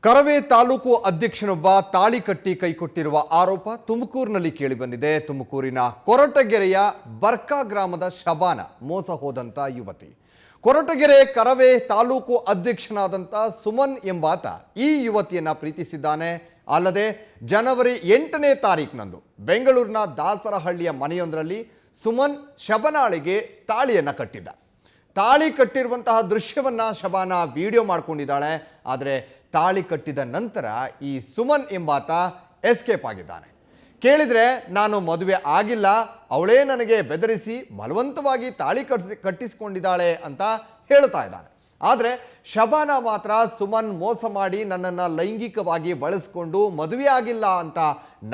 ಕರವೇ ತಾಲೂಕು ಅಧ್ಯಕ್ಷನೊಬ್ಬ ತಾಳಿ ಕಟ್ಟಿ ಕೈಕೊಟ್ಟಿರುವ ಆರೋಪ ತುಮಕೂರಿನಲ್ಲಿ ಕೇಳಿಬಂದಿದೆ. ತುಮಕೂರಿನ ಕೊರಟಗೆರೆಯ ಬರ್ಕಾ ಗ್ರಾಮದ ಶಬಾನ ಮೋಸ ಹೋದಂತ ಯುವತಿ. ಕೊರಟಗೆರೆ ಕರವೇ ತಾಲೂಕು ಅಧ್ಯಕ್ಷನಾದಂತ ಸುಮನ್ ಎಂಬಾತ ಈ ಯುವತಿಯನ್ನ ಪ್ರೀತಿಸಿದ್ದಾನೆ. ಅಲ್ಲದೆ ಜನವರಿ 8ನೇ ತಾರೀಕಿನಂದು ಬೆಂಗಳೂರಿನ ದಾಸರಹಳ್ಳಿಯ ಮನೆಯೊಂದರಲ್ಲಿ ಸುಮನ್ ಶಬನಾಳಿಗೆ ತಾಳಿಯನ್ನ ಕಟ್ಟಿದ್ದ. ತಾಳಿ ಕಟ್ಟಿರುವಂತಹ ದೃಶ್ಯವನ್ನ ಶಬಾನ ವಿಡಿಯೋ ಮಾಡ್ಕೊಂಡಿದ್ದಾಳೆ. ಆದರೆ ತಾಳಿ ಕಟ್ಟಿದ ನಂತರ ಈ ಸುಮನ್ ಎಂಬಾತ ಎಸ್ಕೇಪ್ ಆಗಿದ್ದಾನೆ. ಕೇಳಿದ್ರೆ ನಾನು ಮದುವೆ ಆಗಿಲ್ಲ, ಅವಳೇ ನನಗೆ ಬೆದರಿಸಿ ಬಲವಂತವಾಗಿ ತಾಳಿ ಕಟ್ಟಿಸಿಕೊಂಡಿದ್ದಾಳೆ ಅಂತ ಹೇಳ್ತಾ ಇದ್ದಾನೆ. ಆದರೆ ಶಬಾನ ಮಾತ್ರ ಸುಮನ್ ಮೋಸ ಮಾಡಿ ನನ್ನನ್ನು ಲೈಂಗಿಕವಾಗಿ ಬಳಸಿಕೊಂಡು ಮದುವೆ ಆಗಿಲ್ಲ ಅಂತ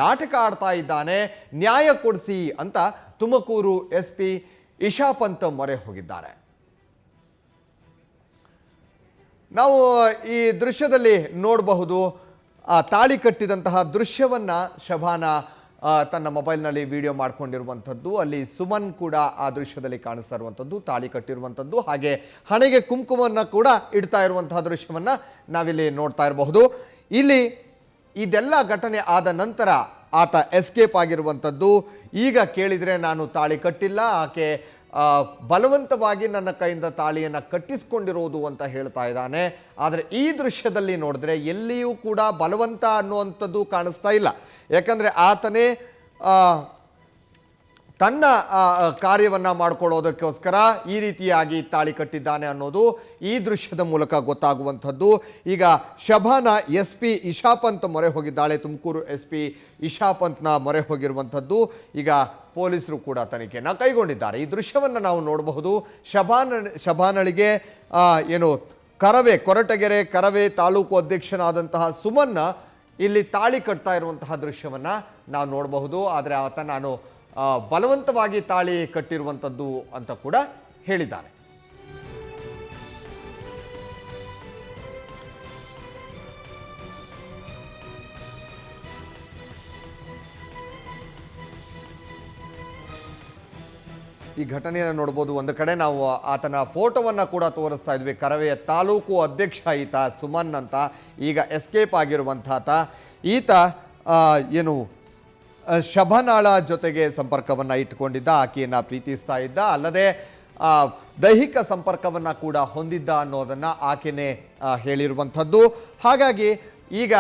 ನಾಟಕ ಆಡ್ತಾ ಇದ್ದಾನೆ, ನ್ಯಾಯ ಕೊಡಿಸಿ ಅಂತ ತುಮಕೂರು SP ಇಶಾಪಂತ್ ಮೊರೆ ಹೋಗಿದ್ದಾರೆ. ನಾವು ಈ ದೃಶ್ಯದಲ್ಲಿ ನೋಡಬಹುದು, ತಾಳಿ ಕಟ್ಟಿದಂತಹ ದೃಶ್ಯವನ್ನ ಶಬಾನ ತನ್ನ ಮೊಬೈಲ್ನಲ್ಲಿ ವಿಡಿಯೋ ಮಾಡ್ಕೊಂಡಿರುವಂಥದ್ದು. ಅಲ್ಲಿ ಸುಮನ್ ಕೂಡ ಆ ದೃಶ್ಯದಲ್ಲಿ ಕಾಣಿಸ್ತಾ ಇರುವಂಥದ್ದು, ತಾಳಿ ಕಟ್ಟಿರುವಂಥದ್ದು, ಹಾಗೆ ಹಣೆಗೆ ಕುಂಕುಮವನ್ನು ಕೂಡ ಇಡ್ತಾ ಇರುವಂತಹ ದೃಶ್ಯವನ್ನ ನಾವಿಲ್ಲಿ ನೋಡ್ತಾ ಇರಬಹುದು. ಇಲ್ಲಿ ಇದೆಲ್ಲ ಘಟನೆ ಆದ ನಂತರ ಆತ ಎಸ್ಕೇಪ್ ಆಗಿರುವಂಥದ್ದು. ಈಗ ಕೇಳಿದರೆ ನಾನು ತಾಳಿ ಕಟ್ಟಿಲ್ಲ, ಆಕೆ ಬಲವಂತವಾಗಿ ನನ್ನ ಕೈಯಿಂದ ತಾಳಿಯನ್ನು ಕಟ್ಟಿಸ್ಕೊಂಡಿರೋದು ಅಂತ ಹೇಳ್ತಾ ಇದ್ದಾನೆ. ಆದರೆ ಈ ದೃಶ್ಯದಲ್ಲಿ ನೋಡಿದ್ರೆ ಎಲ್ಲಿಯೂ ಕೂಡ ಬಲವಂತ ಅನ್ನುವಂಥದ್ದು ಕಾಣಿಸ್ತಾ ಇಲ್ಲ. ಯಾಕಂದರೆ ಆತನೇ ತನ್ನ ಕಾರ್ಯವನ್ನು ಮಾಡ್ಕೊಳ್ಳೋದಕ್ಕೋಸ್ಕರ ಈ ರೀತಿಯಾಗಿ ತಾಳಿ ಕಟ್ಟಿದ್ದಾನೆ ಅನ್ನೋದು ಈ ದೃಶ್ಯದ ಮೂಲಕ ಗೊತ್ತಾಗುವಂಥದ್ದು. ಈಗ ಶಬಾನ SP ಇಶಾಪಂತ್ ಮೊರೆ ಹೋಗಿದ್ದಾಳೆ. ತುಮಕೂರು SP ಇಶಾಪಂತ್ನ ಮೊರೆ ಹೋಗಿರುವಂಥದ್ದು. ಈಗ ಪೊಲೀಸರು ಕೂಡ ತನಿಖೆಯನ್ನು ಕೈಗೊಂಡಿದ್ದಾರೆ. ಈ ದೃಶ್ಯವನ್ನು ನಾವು ನೋಡಬಹುದು. ಶಬಾನಳಿಗೆ ಕೊರಟಗೆರೆ ಕರವೇ ತಾಲೂಕು ಅಧ್ಯಕ್ಷನಾದಂತಹ ಸುಮನ್ನ ಇಲ್ಲಿ ತಾಳಿ ಕಟ್ತಾ ಇರುವಂತಹ ದೃಶ್ಯವನ್ನು ನಾವು ನೋಡಬಹುದು. ಆದರೆ ಆತ ನಾನು ಬಲವಂತವಾಗಿ ತಾಳಿ ಕಟ್ಟಿರುವಂಥದ್ದು ಅಂತ ಕೂಡ ಹೇಳಿದ್ದಾನೆ. ಈ ಘಟನೆಯನ್ನು ನೋಡ್ಬೋದು. ಒಂದು ಕಡೆ ನಾವು ಆತನ ಫೋಟೋವನ್ನು ಕೂಡ ತೋರಿಸ್ತಾ ಇದ್ವಿ. ಕರವೆಯ ತಾಲೂಕು ಅಧ್ಯಕ್ಷ ಈತ ಸುಮನ್ ಅಂತ. ಈಗ ಎಸ್ಕೇಪ್ ಆಗಿರುವಂಥ ಈತ ಶಬನಾಳ ಜೊತೆಗೆ ಸಂಪರ್ಕವನ್ನು ಇಟ್ಟುಕೊಂಡಿದ್ದ, ಆಕೆಯನ್ನು ಪ್ರೀತಿಸ್ತಾ ಇದ್ದ, ಅಲ್ಲದೆ ದೈಹಿಕ ಸಂಪರ್ಕವನ್ನು ಕೂಡ ಹೊಂದಿದ್ದ ಅನ್ನೋದನ್ನು ಆಕೆನೇ ಹೇಳಿರುವಂಥದ್ದು. ಹಾಗಾಗಿ ಈಗ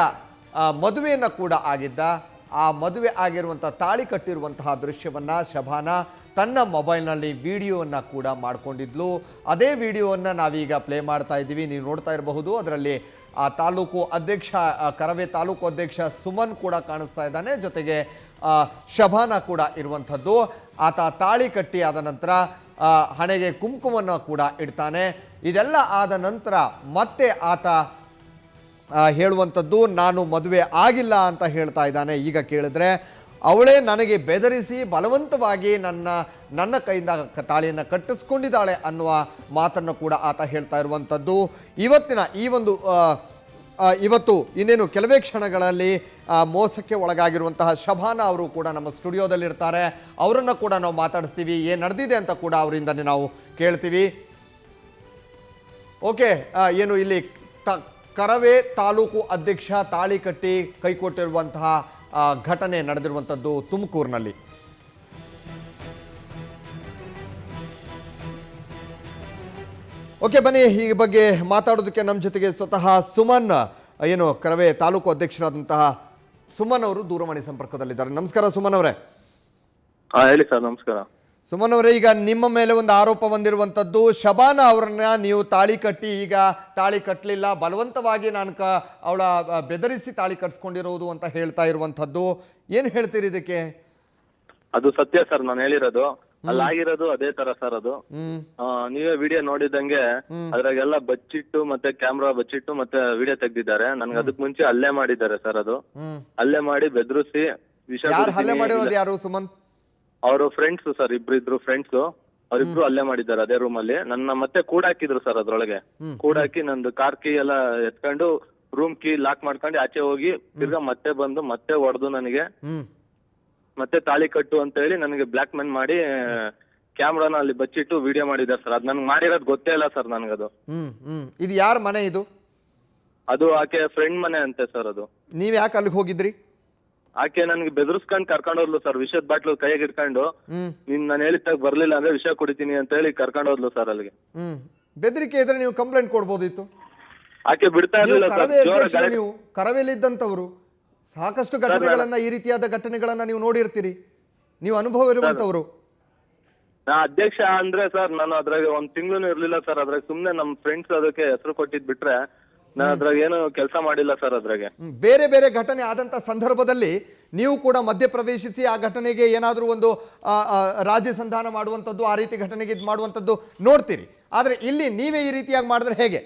ಮದುವೆಯನ್ನು ಕೂಡ ಆಗಿದ್ದ. ಆ ಮದುವೆ ಆಗಿರುವಂಥ ತಾಳಿ ಕಟ್ಟಿರುವಂತಹ ದೃಶ್ಯವನ್ನು ಶಬಾನ ತನ್ನ ಮೊಬೈಲ್ನಲ್ಲಿ ವಿಡಿಯೋವನ್ನು ಕೂಡ ಮಾಡಿಕೊಂಡಿದ್ಲು. ಅದೇ ವಿಡಿಯೋವನ್ನು ನಾವೀಗ ಪ್ಲೇ ಮಾಡ್ತಾ ಇದ್ದೀವಿ, ನೀವು ನೋಡ್ತಾ ಇರಬಹುದು. ಅದರಲ್ಲಿ ಆ ತಾಲೂಕು ಅಧ್ಯಕ್ಷ, ಕರವೇ ತಾಲೂಕು ಅಧ್ಯಕ್ಷ ಸುಮನ್ ಕೂಡ ಕಾಣಿಸ್ತಾ ಇದ್ದಾನೆ, ಜೊತೆಗೆ ಶಬಾನ ಕೂಡ ಇರುವಂಥದ್ದು. ಆತ ತಾಳಿ ಕಟ್ಟಿ ಆದ ನಂತರ ಹಣೆಗೆ ಕುಂಕುಮವನ್ನು ಕೂಡ ಇಡ್ತಾನೆ. ಇದೆಲ್ಲ ಆದ ನಂತರ ಮತ್ತೆ ಆತ ಹೇಳುವಂಥದ್ದು ನಾನು ಮದುವೆ ಆಗಿಲ್ಲ ಅಂತ ಹೇಳ್ತಾ ಇದ್ದಾನೆ. ಈಗ ಕೇಳಿದ್ರೆ ಅವಳೇ ನನಗೆ ಬೆದರಿಸಿ ಬಲವಂತವಾಗಿ ನನ್ನ ಕೈಯಿಂದ ತಾಳಿಯನ್ನು ಕಟ್ಟಿಸ್ಕೊಂಡಿದ್ದಾಳೆ ಅನ್ನುವ ಮಾತನ್ನು ಕೂಡ ಆತ ಹೇಳ್ತಾ ಇರುವಂಥದ್ದು. ಇವತ್ತು ಇನ್ನೇನು ಕೆಲವೇ ಕ್ಷಣಗಳಲ್ಲಿ ಮೋಸಕ್ಕೆ ಒಳಗಾಗಿರುವಂತಹ ಶಬಾನ ಅವರು ಕೂಡ ನಮ್ಮ ಸ್ಟುಡಿಯೋದಲ್ಲಿರ್ತಾರೆ. ಅವರನ್ನು ಕೂಡ ನಾವು ಮಾತಾಡಿಸ್ತೀವಿ, ಏನು ನಡೆದಿದೆ ಅಂತ ಕೂಡ ಅವರಿಂದನೇ ನಾವು ಕೇಳ್ತೀವಿ. ಓಕೆ, ಇಲ್ಲಿ ಕರವೇ ತಾಲೂಕು ಅಧ್ಯಕ್ಷ ತಾಳಿ ಕಟ್ಟಿ ಕೈಕೊಟ್ಟಿರುವಂತಹ ಘಟನೆ ನಡೆದಿರುವಂಥದ್ದು ತುಮಕೂರಿನಲ್ಲಿ. ಓಕೆ, ಬನ್ನಿ ಈ ಬಗ್ಗೆ ಮಾತಾಡೋದಕ್ಕೆ ನಮ್ಮ ಜೊತೆಗೆ ಸ್ವತಃ ಸುಮನ್, ಕರವೇ ತಾಲೂಕು ಅಧ್ಯಕ್ಷರಾದಂತಹ ಸುಮನ್ ಅವರು ದೂರವಾಣಿ ಸಂಪರ್ಕದಲ್ಲಿದ್ದಾರೆ. ನಮಸ್ಕಾರ ಸುಮನ್ ಅವರೇ. ಹೇಳಿ ಸರ್. ನಮಸ್ಕಾರ ಸುಮನ್ ಅವರೇ, ಈಗ ನಿಮ್ಮ ಮೇಲೆ ಒಂದು ಆರೋಪ ಬಂದಿರುವಂಥದ್ದು, ಶಬಾನ ಅವರನ್ನ ನೀವು ತಾಳಿ ಕಟ್ಟಿ ಈಗ ತಾಳಿ ಕಟ್ಟಲಿಲ್ಲ, ಬಲವಂತವಾಗಿ ಅವಳ ಬೆದರಿಸಿ ತಾಳಿ ಕಟ್ಸ್ಕೊಂಡಿರೋದು ಅಂತ ಹೇಳ್ತಾ ಇರುವಂಥದ್ದು. ಏನು ಹೇಳ್ತೀರಿ ಇದಕ್ಕೆ? ಅದು ಸತ್ಯ ಸರ್, ನಾನು ಹೇಳಿರೋದು. ಅಲ್ಲಾಗಿರೋದು ಅದೇ ತರ ಸರ್. ಅದು ನೀವೇ ವಿಡಿಯೋ ನೋಡಿದಂಗೆ ಅದ್ರಾಗೆಲ್ಲ ಬಚ್ಚಿಟ್ಟು ಮತ್ತೆ ಕ್ಯಾಮ್ರಾ ಬಚ್ಚಿಟ್ಟು ಮತ್ತೆ ವಿಡಿಯೋ ತೆಗ್ದಿದ್ದಾರೆ. ನನ್ಗೆ ಅದಕ್ ಮುಂಚೆ ಹಲ್ಲೆ ಮಾಡಿದ್ದಾರೆ ಸರ್. ಅದು ಹಲ್ಲೆ ಮಾಡಿ ಬೆದರಿಸಿ ಹಲ್ಲೆ ಮಾಡಿರೋದು ಯಾರು? ಸುಮನ್ ಅವರು ಫ್ರೆಂಡ್ಸ್ ಸರ್, ಇಬ್ರು ಫ್ರೆಂಡ್ಸ್. ಅವ್ರಿಬ್ರು ಅಲ್ಲೇ ಮಾಡಿದ್ದಾರೆ ಅದೇ ರೂಮ್ ಅಲ್ಲಿ. ನನ್ನ ಮತ್ತೆ ಕೂಡಾಕಿದ್ರು ಸರ್. ಅದ್ರೊಳಗೆ ಕೂಡಾಕಿ ನಂದು ಕಾರ್ ಕೀ ಎಲ್ಲ ಎತ್ಕೊಂಡು ರೂಮ್ ಕೀ ಲಾಕ್ ಮಾಡ್ಕೊಂಡು ಆಚೆ ಹೋಗಿ ತಿರ್ಗಾ ಮತ್ತೆ ಬಂದು ಮತ್ತೆ ಹೊಡೆದು ನನಗೆ ಮತ್ತೆ ತಾಳಿ ಕಟ್ಟು ಅಂತ ಹೇಳಿ ನನಗೆ ಬ್ಲಾಕ್ ಮೇಲ್ ಮಾಡಿ ಕ್ಯಾಮ್ರಾನ ಅಲ್ಲಿ ಬಚ್ಚಿಟ್ಟು ವಿಡಿಯೋ ಮಾಡಿದ್ದಾರೆ ಸರ್. ಅದ್ ನನ್ಗೆ ಮಾಡಿರೋದು ಗೊತ್ತೇ ಇಲ್ಲ ಸರ್. ನನ್ಗದು ಇದು ಯಾರ ಮನೆ? ಇದು ಅದು ಆಕೆ ಫ್ರೆಂಡ್ ಮನೆ ಅಂತೆ ಸರ್ ಅದು. ನೀವ್ ಯಾಕೆ ಅಲ್ಲಿಗೆ ಹೋಗಿದ್ರಿ? ಆಕೆ ನನ್ಗೆ ಬೆದರ್ಸ್ಕೊಂಡ್ ಕರ್ಕೊಂಡ್ ಹೋದ್ಲು ಸರ್, ವಿಷದ ಬಾಟ್ಲು ಕೈಯಾಗ ಇಟ್ಕೊಂಡು ನೀನ್ ನಾನು ಹೇಳಿದಾಗ ಬರ್ಲಿಲ್ಲ ಅಂದ್ರೆ ವಿಷ ಕುಡಿತೀನಿ ಅಂತ ಹೇಳಿ ಕರ್ಕೊಂಡ್ ಹೋದ್ಲು ಸರ್ ಅಲ್ಲಿಗೆ. ಬೆದರಿಕೆ ಇದ್ರೆ ನೀವು ಕಂಪ್ಲೇಂಟ್ ಕೊಡ್ಬೋದಿತ್ತು. ಆಕೆ ಬಿಡ್ತಾ ಇರ್ಲಿಲ್ಲ ಸರ್. ನೀವು ಕರವೇಲಿದ್ದಂಥವ್ರು, ಸಾಕಷ್ಟು ಘಟನೆಗಳನ್ನ, ಈ ರೀತಿಯಾದ ಘಟನೆಗಳನ್ನ ನೀವು ನೋಡಿರ್ತೀರಿ, ನೀವು ಅನುಭವ ಇರುವಂತವ್ರು. ನಾ ಅಧ್ಯಕ್ಷ ಅಂದ್ರೆ ಸರ್ ನಾನು ಅದ್ರಾಗ ಒಂದ್ ತಿಂಗಳು ಇರ್ಲಿಲ್ಲ ಸರ್. ಅದ್ರಾಗ ಸುಮ್ನೆ ನಮ್ ಫ್ರೆಂಡ್ಸ್ ಅದಕ್ಕೆ ಹೆಸರು ಕೊಟ್ಟಿದ್ ಬಿಟ್ರೆ ನಾನು ಅದ್ರಾಗ ಏನು ಕೆಲಸ ಮಾಡಿಲ್ಲ ಸರ್. ಅದ್ರಾಗೆ ಬೇರೆ ಬೇರೆ ಘಟನೆ ಆದಂತ ಸಂದರ್ಭದಲ್ಲಿ ನೀವು ಕೂಡ ಮಧ್ಯ ಪ್ರವೇಶಿಸಿ ಆ ಘಟನೆಗೆ ಏನಾದ್ರೂ ಒಂದು ರಾಜ್ಯ ಸಂಧಾನ ಮಾಡುವಂಥದ್ದು, ಆ ರೀತಿ ಘಟನೆಗೆ ಇದು ಮಾಡುವಂಥದ್ದು ನೋಡ್ತೀರಿ. ಆದ್ರೆ ಇಲ್ಲಿ ನೀವೇ ಈ ರೀತಿಯಾಗಿ ಮಾಡಿದ್ರೆ ಹೇಗೆ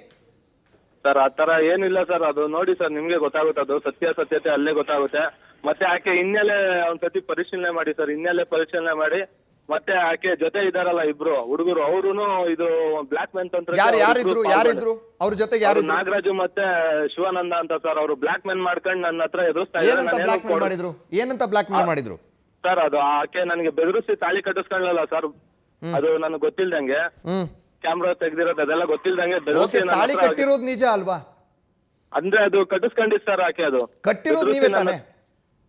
ಸರ್? ಆ ತರ ಏನಿಲ್ಲ ಸರ್. ಅದು ನೋಡಿ ಸರ್, ನಿಮ್ಗೆ ಗೊತ್ತಾಗುತ್ತೆ, ಅದು ಸತ್ಯಾಸತ್ಯತೆ ಅಲ್ಲೇ ಗೊತ್ತಾಗುತ್ತೆ. ಮತ್ತೆ ಆಕೆ ಹಿನ್ನೆಲೆ ಒಂದ್ಸತಿ ಪರಿಶೀಲನೆ ಮಾಡಿ ಸರ್, ಹಿನ್ನೆಲೆ ಪರಿಶೀಲನೆ ಮಾಡಿ. ಮತ್ತೆ ಆಕೆ ಜೊತೆ ಇದಾರಲ್ಲ ಇಬ್ರು ಹುಡುಗರು, ಅವ್ರುನು ಇದು ಬ್ಲಾಕ್ ಮೆನ್ ತಂತ್ರ. ಯಾರಿದ್ರು ಅವ್ರ ಜೊತೆಗೆ? ಯಾರು? ನಾಗರಾಜು ಮತ್ತೆ ಶಿವಾನಂದ ಅಂತ ಸರ್. ಅವರು ಬ್ಲಾಕ್ ಮೆನ್ ಮಾಡ್ಕೊಂಡು ನನ್ನ ಹತ್ರ ಎದುರಿಸ್ತಾ ಏನಂತ ಬ್ಲಾಕ್ ಮೇಲ್ ಮಾಡಿದ್ರು ಸರ್? ಅದು ಆಕೆ ನನಗೆ ಬೆದರಿಸಿ ತಾಳಿ ಕಟ್ಟಿಸ್ಕೊಳ್ಳಲ್ಲ ಸರ್. ಅದು ನನಗೆ ಗೊತ್ತಿಲ್ದಂಗೆ ಕ್ಯಾಮ್ರಾ ತೆಗ್ದಿರೋದು ಅದೆಲ್ಲ ಗೊತ್ತಿಲ್ದಂಗೆ ತಾಳಿ ಕಟ್ಟಿರೋದು ನಿಜ ಅಲ್ವಾ? ಅಂದ್ರೆ ಅದು ಕಟ್ಟಿಸ್ಕೊಂಡಿದ್ ಸರ್. ಆಕೆ ಅದು ಕಟ್ಟಿರೋದು ನೀವೇ ತಾನೆ?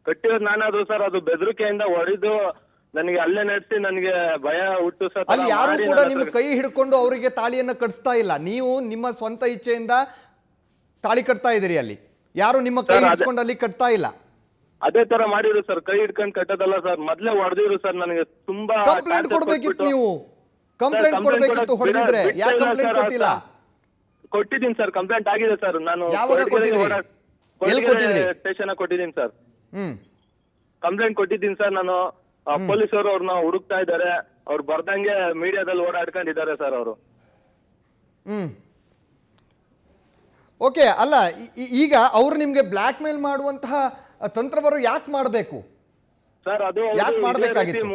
ಕಟ್ಟಿರೋದು ನಾನಾದ್ರು ಸರ್. ಅದು ಬೆದರಿಕೆಯಿಂದ ಹೊಡೆದು ನನಗೆ ಅಲ್ಲೇ ನಡೆಸಿ ನನಗೆ ಭಯ ಹುಟ್ಟು ಸರ್. ಅಲ್ಲಿ ಯಾರು ಕೂಡ ನಿಮ್ಮ ಕೈ ಹಿಡ್ಕೊಂಡು ಅವರಿಗೆ ತಾಳಿಯನ್ನ ಕಟ್ಸ್ತಾ ಇಲ್ಲ, ನೀವು ನಿಮ್ಮ ಸ್ವಂತ ಇಚ್ಛೆಯಿಂದ ತಾಳಿ ಕಟ್ತಾ ಇದೀರಿ. ಅಲ್ಲಿ ಯಾರು ನಿಮ್ಮ ಕೈ ಹಿಡ್ಕೊಂಡು ಅಲ್ಲಿ ಕಟ್ತಾ ಇಲ್ಲ. ಅದೇ ತರ ಮಾಡಿದ್ರು ಸರ್, ಕೈ ಹಿಡ್ಕೊಂಡು ಕಟ್ಟೋದಲ್ಲ ಸರ್. ಮೊದ್ಲೇ ಹೊಡೆದಿದ್ರು ಸರ್ ನನಗೆ. ತುಂಬಾ ಕಂಪ್ಲೇಂಟ್ ಕೊಡ್ಬೇಕಿತ್ತು, ನೀವು ಕಂಪ್ಲೇಂಟ್ ಕೊಡ್ಬೇಕಿತ್ತು. ಹೊಡೆದಿದ್ರೆ ಯಾಕೆ ಕಂಪ್ಲೇಂಟ್ ಕೊಟ್ಟಿಲ್ಲ? ಕೊಟ್ಟಿದ್ದೀನಿ ಸರ್, ಕಂಪ್ಲೇಂಟ್ ಆಗಿದೆ ಸರ್. ನಾನು ಸ್ಟೇಷನ್ ಕೊಟ್ಟಿದ್ದೀನಿ ಸರ್, ಕಂಪ್ಲೇಂಟ್ ಕೊಟ್ಟಿದ್ದೀನಿ ಸರ್. ನಾನು ಪೊಲೀಸರು ಅವ್ರನ್ನ ಹುಡುಕ್ತಾ ಇದ್ದಾರೆ. ಅವ್ರು ಬರ್ದಂಗೆ ಮೀಡಿಯಾದಲ್ಲಿ ಓಡಾಡ್ಕೊಂಡಿದ್ದಾರೆ ಸರ್ ಅವರು. ಓಕೆ, ಅಲ್ಲ ಈಗ ಅವ್ರು ನಿಮ್ಗೆ ಬ್ಲಾಕ್ ಮೇಲ್ ಮಾಡುವಂತಹ ತಂತ್ರವರು ಯಾಕೆ ಮಾಡಬೇಕು ಸರ್? ಅದು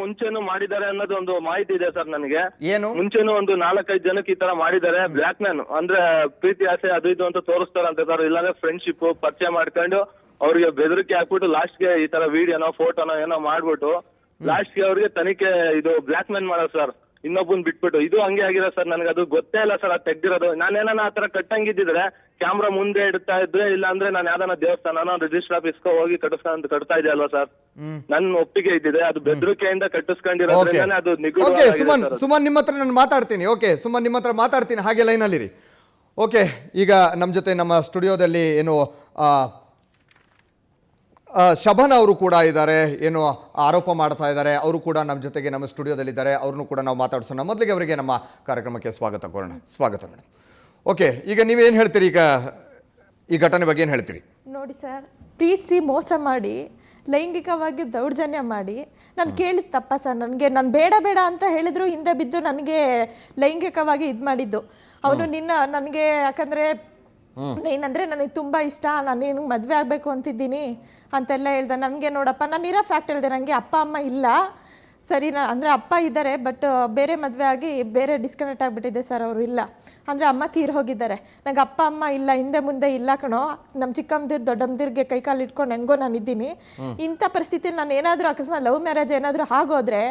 ಮುಂಚೆನೂ ಮಾಡಿದ್ದಾರೆ ಅನ್ನೋದು ಒಂದು ಮಾಹಿತಿ ಇದೆ ಸರ್ ನನಗೆ. ಏನು? ಮುಂಚೆನೂ ಒಂದು 4-5 ಜನಕ್ಕೆ ಈ ತರ ಮಾಡಿದ್ದಾರೆ. ಬ್ಲಾಕ್ ಮ್ಯಾನ್ ಅಂದ್ರೆ ಪ್ರೀತಿ ಆಸೆ ಅದು ಇದು ಅಂತ ತೋರಿಸ್ತಾರಂತೆ ಸರ್. ಇಲ್ಲಾಂದ್ರೆ ಫ್ರೆಂಡ್ಶಿಪ್ ಪರಿಚಯ ಮಾಡ್ಕೊಂಡು ಅವ್ರಿಗೆ ಬೆದರಿಕೆ ಹಾಕ್ಬಿಟ್ಟು ಲಾಸ್ಟ್ಗೆ ಈ ತರ ವಿಡಿಯೋನೋ ಫೋಟೋನೋ ಏನೋ ಮಾಡ್ಬಿಟ್ಟು ಲಾಸ್ಟ್ಗೆ ಅವ್ರಿಗೆ ತನಿಖೆ ಇದು ಬ್ಲಾಕ್ ಮ್ಯಾನ್ ಮಾಡೋದು ಸರ್, ಇನ್ನೊಬ್ಬನ್ ಬಿಟ್ಬಿಟ್ಟು. ಇದು ಹಂಗೆ ಆಗಿದೆ ಸರ್. ನನಗೆ ಅದು ಗೊತ್ತೇ ಇಲ್ಲ ಸರ್ ಅದು ತೆಗ್ದಿರೋದು. ನಾನೇನ ಆ ತರ ಕಟ್ಟಂಗಿದ್ದಿದ್ರೆ ಕ್ಯಾಮ್ರಾ ಮುಂದೆ ಇಡ್ತಾ ಇದ್ರೆ, ಇಲ್ಲ ಅಂದ್ರೆ ನಾನು ಯಾವ್ದಾನ ದೇವಸ್ಥಾನ ರಿಜಿಸ್ಟರ್ ಆಫೀಸ್ಗೆ ಹೋಗಿ ಕಟ್ತಾ ಇದೆ ಅಲ್ವಾ ಸರ್? ನನ್ನ ಒಪ್ಪಿಗೆ ಇದ್ದಿದೆ. ಅದು ಬೆದರಿಕೆಯಿಂದ ಕಟ್ಟಿಸ್ಕೊಂಡಿರೋದ್ರಿಂದ ಅದು ನಿಗೂಢ. ಸುಮನ್ ನಿಮ್ಮ ಹತ್ರ ನಾನು ಮಾತಾಡ್ತೀನಿ. ಓಕೆ ಸುಮನ್, ನಿಮ್ಮ ಹತ್ರ ಮಾತಾಡ್ತೀನಿ, ಹಾಗೆ ಲೈನಲ್ಲಿರಿ. ಓಕೆ, ಈಗ ನಮ್ಮ ಜೊತೆ ನಮ್ಮ ಸ್ಟುಡಿಯೋದಲ್ಲಿ ಏನು ಶಬನ್ ಅವರು ಕೂಡ ಇದ್ದಾರೆ, ಏನು ಆರೋಪ ಮಾಡ್ತಾ ಇದ್ದಾರೆ. ಅವರು ಕೂಡ ನಮ್ಮ ಜೊತೆಗೆ ನಮ್ಮ ಸ್ಟುಡಿಯೋದಲ್ಲಿದ್ದಾರೆ. ಅವ್ರನ್ನೂ ಕೂಡ ನಾವು ಮಾತಾಡ್ಸೋಣ. ಮೊದಲಿಗೆ ಅವರಿಗೆ ನಮ್ಮ ಕಾರ್ಯಕ್ರಮಕ್ಕೆ ಸ್ವಾಗತ ಕೋರೋಣ. ಸ್ವಾಗತ ಮೇಡಮ್. ಓಕೆ, ಈಗ ನೀವೇನು ಹೇಳ್ತೀರಿ? ಈಗ ಈ ಘಟನೆ ಬಗ್ಗೆ ಏನು ಹೇಳ್ತೀರಿ? ನೋಡಿ ಸರ್, ಪ್ರೀತಿಸಿ ಮೋಸ ಮಾಡಿ ಲೈಂಗಿಕವಾಗಿ ದೌರ್ಜನ್ಯ ಮಾಡಿ ನಾನು ಕೇಳಿದ ತಪ್ಪ ಸರ್. ನಾನು ಬೇಡ ಬೇಡ ಅಂತ ಹೇಳಿದ್ರು ಹಿಂದೆ ಬಿದ್ದು ನನಗೆ ಲೈಂಗಿಕವಾಗಿ ಇದು ಮಾಡಿದ್ದು ಅವನು. ನನಗೆ ಯಾಕಂದರೆ ಏನಂದರೆ ನನಗೆ ತುಂಬ ಇಷ್ಟ, ನಾನು ನಿನಗೆ ಮದುವೆ ಆಗಬೇಕು ಅಂತಿದ್ದೀನಿ ಅಂತೆಲ್ಲ ಹೇಳ್ದೆ. ನನಗೆ ನೋಡಪ್ಪ, ನಾನು ಇರೋ ಫ್ಯಾಕ್ಟ್ ಹೇಳಿದೆ, ನನಗೆ ಅಪ್ಪ ಅಮ್ಮ ಇಲ್ಲ ಸರಿ. ಅಂದರೆ ಅಪ್ಪ ಇದ್ದಾರೆ, ಬಟ್ ಬೇರೆ ಮದುವೆ ಆಗಿ ಬೇರೆ ಡಿಸ್ಕನೆಕ್ಟ್ ಆಗಿಬಿಟ್ಟಿದೆ ಸರ್. ಅವರು ಇಲ್ಲ ಅಂದರೆ ಅಮ್ಮ ತೀರ್ ಹೋಗಿದ್ದಾರೆ. ನನಗೆ ಅಪ್ಪ ಅಮ್ಮ ಇಲ್ಲ, ಹಿಂದೆ ಮುಂದೆ ಇಲ್ಲ ಕಣೋ. ನಮ್ಮ ಚಿಕ್ಕಮ್ಮದಿರು ದೊಡ್ಡಮ್ಮದಿರ್ಗೆ ಕೈಕಾಲು ಇಟ್ಕೊಂಡು ಹೆಂಗೋ ನಾನು ಇದ್ದೀನಿ. ಇಂಥ ಪರಿಸ್ಥಿತಿ ನಾನು ಏನಾದರೂ ಅಕಸ್ಮಾತ್ ಲವ್ ಮ್ಯಾರೇಜ್ ಏನಾದರೂ ಆಗೋದ್ರೆ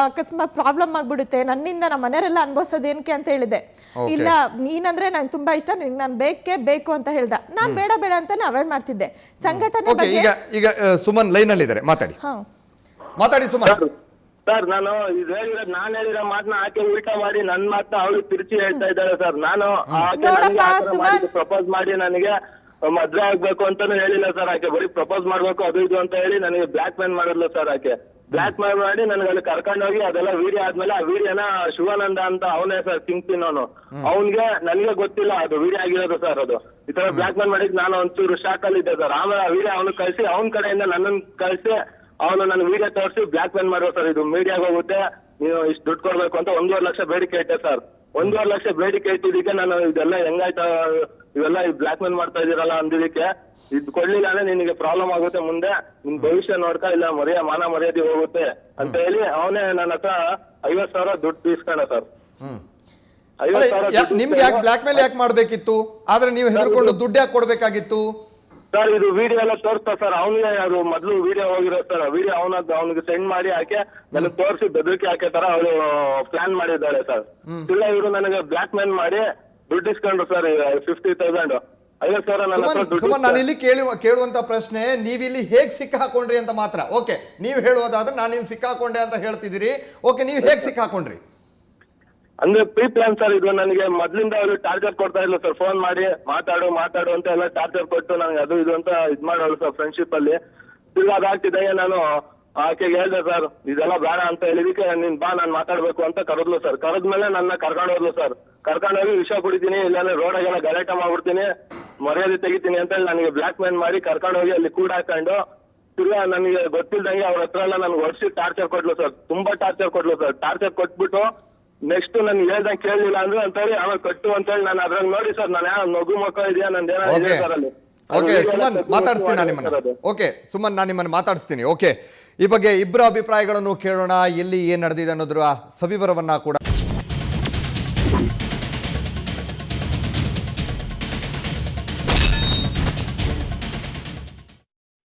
ಅಕಸ್ಮಾತ್ ಪ್ರಾಬ್ಲಮ್ ಆಗಿಬಿಡುತ್ತೆ, ನನ್ನಿಂದ ನಮ್ಮ ಮನೆಯವರೆಲ್ಲ ಅನ್ಭವಿಸೋದೇನಕ್ಕೆ ಅಂತ ಹೇಳಿದೆ. ಇಲ್ಲ ನೀನಂದ್ರೆ ನಂಗೆ ತುಂಬ ಇಷ್ಟ, ನಿನಗೆ ನಾನು ಬೇಕು ಅಂತ ಹೇಳ್ದ. ನಾನು ಬೇಡ ಬೇಡ ಅಂತಾನೆ ಅವಾಯ್ಡ್ ಮಾಡ್ತಿದ್ದೆ. ಸಂಘಟನೆ ಈಗ ಸುಮನ್ ಲೈನಲ್ಲಿ ಇದ್ದಾರೆ, ಮಾತಾಡಿ ಸುಮನ್. ಸರ್, ನಾನು ಇದು ಹೇಳಿರೋದು, ನಾನು ಹೇಳಿರೋ ಮಾತನ್ನ ಆಕೆ ಉಲ್ಟಾ ಮಾಡಿ ನನ್ನ ಮಾತನ್ನ ಅವಳು ತಿರುಚಿ ಹೇಳ್ತಾ ಇದ್ದಾಳೆ ಸರ್. ನಾನು ಪ್ರಪೋಸ್ ಮಾಡಿ ನನಗೆ ಮದ್ವೆ ಆಗ್ಬೇಕು ಅಂತಾನು ಹೇಳಿಲ್ಲ ಸರ್. ಆಕೆ ಬರೀ ಪ್ರಪೋಸ್ ಮಾಡ್ಬೇಕು ಅದು ಇದು ಅಂತ ಹೇಳಿ ನನಗೆ ಬ್ಲಾಕ್ ಮೇಲ್ ಮಾಡಿದ್ಲು ಸರ್. ಆಕೆ ಬ್ಲಾಕ್ ಮೇಲ್ ಮಾಡಿ ನನಗೆ ಅಲ್ಲಿ ಕರ್ಕೊಂಡೋಗಿ ಅದೆಲ್ಲ ವಿಡಿಯೋ ಆದ್ಮೇಲೆ ಆ ವಿಡಿಯೋನ ಶಿವಾನಂದ ಅಂತ ಅವನೇ ಸರ್ ಕಿಂಗ್ಪಿನ್ ಅವನು. ಅವನ್ಗೆ ನನಗೆ ಗೊತ್ತಿಲ್ಲ ಅದು ವಿಡಿಯೋ ಆಗಿರೋದು ಸರ್. ಅದು ಈ ತರ ಬ್ಲಾಕ್ ಮೇಲ್ ಮಾಡಿದ್ ನಾನು ಒಂಚೂರು ಶಾಕ್ ಅಲ್ಲಿ ಇದ್ದೆ ಸರ್. ಆಮೇಲೆ ಆ ವಿಡಿಯೋ ಅವನು ಕಳಿಸಿ, ಅವನ ಕಡೆಯಿಂದ ನನ್ನನ್ನು ಕಳಿಸಿ ಅವನು ನನ್ನ ವಿಡಿಯೋ ತೋರಿಸಿ ಬ್ಲಾಕ್ ಮೇಲ್ ಮಾಡುವ ಸರ್. ಇದು ಮೀಡಿಯಾಗ ಹೋಗುತ್ತೆ, ನೀವು ಇಷ್ಟು ದುಡ್ಡು ಕೊಡ್ಬೇಕು ಅಂತ 1.5 ಲಕ್ಷ ಬೇಡಿಕೆ ಇಟ್ಟೆ ಸರ್. 1.5 ಲಕ್ಷ ಬೇಡಿಕೆ ಇಟ್ಟಿದ್ದಕ್ಕೆ ನಾನು ಇದೆಲ್ಲ ಹೆಂಗಾಯ್ತ, ಇವೆಲ್ಲ ಬ್ಲಾಕ್ ಮೇಲ್ ಮಾಡ್ತಾ ಇದೀರಲ್ಲ ಅಂದಿದ್ದಕ್ಕೆ, ಇದು ಕೊಡ್ಲಿಲ್ಲ ಅಂದ್ರೆ ನಿನಗೆ ಪ್ರಾಬ್ಲಮ್ ಆಗುತ್ತೆ ಮುಂದೆ, ನಿನ್ ಭವಿಷ್ಯ ನೋಡ್ತಾ ಇಲ್ಲ ಮಾನ ಮರ್ಯಾದೆ ಹೋಗುತ್ತೆ ಅಂತ ಹೇಳಿ ಅವನೇ ನನ್ನ ಹತ್ರ 50,000 ದುಡ್ಡು ತೀಸ್ಕೊಂಡ ಸರ್. 50,000 ನಿಮ್ಗೆ ಯಾಕೆ ಬ್ಲಾಕ್ ಮೇಲ್ ಯಾಕೆ ಮಾಡ್ಬೇಕಿತ್ತು? ಆದ್ರೆ ನೀವು ಹೆದರ್ಕೊಂಡು ದುಡ್ಡು ಯಾಕೆ ಕೊಡ್ಬೇಕಾಗಿತ್ತು ಸರ್? ಇದು ವಿಡಿಯೋ ಎಲ್ಲ ತೋರಿಸ್ತಾ ಸರ್. ಅವನಿಗೆ ಅದು ಮೊದ್ಲು ವಿಡಿಯೋ ಹೋಗಿರೋ ಸರ್. ವಿಡಿಯೋ ಅವನಿಗೆ ಸೆಂಡ್ ಮಾಡಿ ಆಕೆ ನನಗೆ ತೋರಿಸಿ ಬೆದರಿಕೆ ಹಾಕೋ ತರ ಅವಳು ಪ್ಲಾನ್ ಮಾಡಿದ್ದಾಳೆ ಸರ್. ಇಲ್ಲ ಇವರು ನನಗೆ ಬ್ಲಾಕ್ ಮೇಲ್ ಮಾಡಿ ದುಡ್ಡು ಇಸ್ಕೊಂಡ್ರು ಸರ್. 50,000 50,000 ನನ್ನ ಹತ್ರ ದುಡ್ಡು ಸುಮನ್ ನಾನು ಇಲ್ಲಿ ಕೇಳುವಂತ ಪ್ರಶ್ನೆ, ನೀವಿಲ್ಲಿ ಹೇಗ್ ಸಿಕ್ಕಾಕೊಂಡ್ರಿ ಅಂತ ಮಾತ್ರ. ಓಕೆ, ನೀವು ಹೇಳುವುದಾದ್ರೆ ನಾನು ಇಲ್ಲಿ ಸಿಕ್ಕಾಕೊಂಡೆ ಅಂತ ಹೇಳ್ತಿದ್ದೀರಿ. ಓಕೆ, ನೀವು ಹೇಗ್ ಸಿಕ್ಕಾಕೊಂಡ್ರಿ? ಅಂದ್ರೆ ಪ್ರೀ ಪ್ಲಾನ್ ಸರ್ ಇದು. ನನಗೆ ಮೊದ್ಲಿಂದ ಅವರು ಟಾರ್ಚರ್ ಕೊಡ್ತಾ ಇದ್ರು ಸರ್, ಫೋನ್ ಮಾಡಿ ಮಾತಾಡು ಅಂತ ಎಲ್ಲ ಟಾರ್ಚರ್ ಕೊಟ್ಟು ನನಗೆ ಅದು ಇದು ಅಂತ ಇದ್ ಮಾಡೋಳು ಸರ್ ಫ್ರೆಂಡ್ಶಿಪ್ ಅಲ್ಲಿ. ತಿರ್ಗಾ ಅದಾಗ್ತಿದ್ದಂಗೆ ನಾನು ಆಕೆಗೆ ಹೇಳ್ದೆ ಸರ್, ಇದೆಲ್ಲ ಬೇಡ ಅಂತ ಹೇಳಿದಕ್ಕೆ ನೀನ್ ಬಾ ನಾನು ಮಾತಾಡ್ಬೇಕು ಅಂತ ಕರೆದ್ಲು ಸರ್. ಕರೆದ್ಮೇಲೆ ನನ್ನ ಕರ್ಕೊಂಡು ಹೋದ್ಲು ಸರ್. ಕರ್ಕೊಂಡೋಗಿ ವಿಷ ಕುಡಿತೀನಿ, ಇಲ್ಲಾಂದ್ರೆ ರೋಡಾಗೆಲ್ಲ ಗಲಾಟೆ ಮಾಡ್ಬಿಡ್ತೀನಿ, ಮರ್ಯಾದೆ ತೆಗಿತೀನಿ ಅಂತ ಹೇಳಿ ನನಗೆ ಬ್ಲಾಕ್ ಮೇಲ್ ಮಾಡಿ ಕರ್ಕೊಂಡೋಗಿ ಅಲ್ಲಿ ಕೂಡ ಹಾಕೊಂಡು ತಿರ್ಗಾ ನನಗೆ ಗೊತ್ತಿಲ್ದಂಗೆ ಅವ್ರ ಹತ್ರ ಎಲ್ಲ ನನ್ಗೆ ವರ್ಷ ಟಾರ್ಚರ್ ಕೊಟ್ಲು ಸರ್. ತುಂಬಾ ಟಾರ್ಚರ್ ಕೊಟ್ಲು ಸರ್. ಟಾರ್ಚರ್ ಕೊಟ್ಬಿಟ್ಟು ನೆಕ್ಸ್ಟ್ ನನ್ಗೆ ಹೇಳ್ದಂಗೆ ಕೇಳಲಿಲ್ಲ ಅಂದ್ರೆ ಅಂತ ಹೇಳಿ ಆಮೇಲೆ ಕಟ್ಟು ಅಂತ ಹೇಳಿ ನಾನು ಅದ್ರಾಗ ನೋಡಿ ಸರ್, ನಾನು ಯಾವ ಮಗು ಮಕ್ಕಳು ಇದೆಯಾ ನಂದೇನೋ ಇದೆ ಸರ್ ಅಲ್ಲಿ. ಓಕೆ ಸುಮನ್, ಮಾತಾಡಿಸ್ತೀನಿ ನಾನು ನಿಮ್ಮನ್ನ. ಓಕೆ ಸುಮನ್, ನಾನು ನಿಮ್ಮನ್ನು ಮಾತಾಡಿಸ್ತೀನಿ. ಓಕೆ, ಈ ಬಗ್ಗೆ ಇಬ್ಬರ ಅಭಿಪ್ರಾಯಗಳನ್ನು ಕೇಳೋಣ. ಎಲ್ಲಿ ಏನ್ ನಡೆದಿದೆ ಅನ್ನೋದ್ರ ಸವಿವರವನ್ನ ಕೂಡ